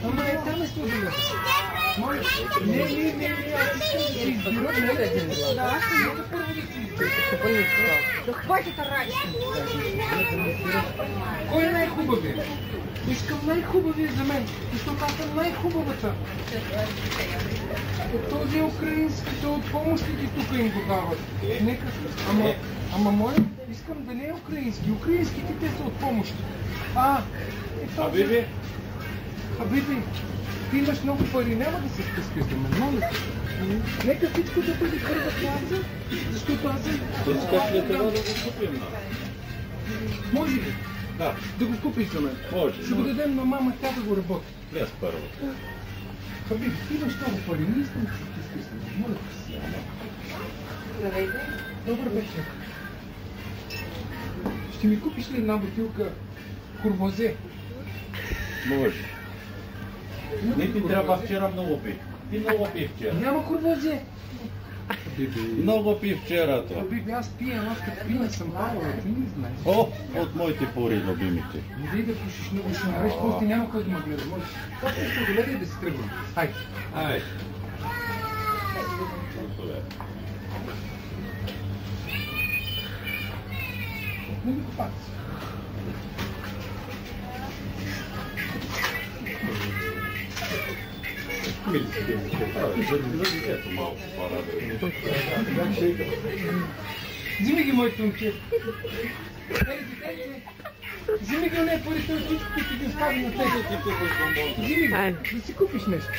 Ама е там е сладолет. Не, аз искам да си избира. Да, аз ще нека първо да си избира. Да хватит ради. Кой е най-хубавият? Искам най-хубавия за мен, защото аз съм най-хубавата. Този украинските от помощите тук им го дават. Нека, ама моя, искам да не е украински. Украинските те са от помощ. Хабиби? Хабиби, ти имаш много пари, няма да се спускай за мен, моля те. Нека всичко да бъде първа класа, защото аз съм... Искаш ли това да го купим? Може ли? Да. Да го купиш за мен. Може. Ще го дадем на мама, тя да го работи. Влез първо. Хабиби, ти имаш много пари, не искам да се спускай за мен, моля те. Здравейте. Добър вечер. Ще ми купиш ли една бутилка курвозе? Може. Не ти трябва, вчера много пи. Ти много пи вчера. Няма курвозе. Много пи вчера това. Хабиби, аз пия, аз като пина съм павала, ти не знаеш. О, от моите пори, любимите. Не дай да пушиш много, ще нареш, после няма кой да ме гледа. Може. Как ще се догледа и да си тръгвам? Хайде. Ай. Не ми купат. Ето малко парада. Взими ги, моите момче. Взими ги онези парите от всичко, които ги остави на тези. Взими ги, да си купиш нещо.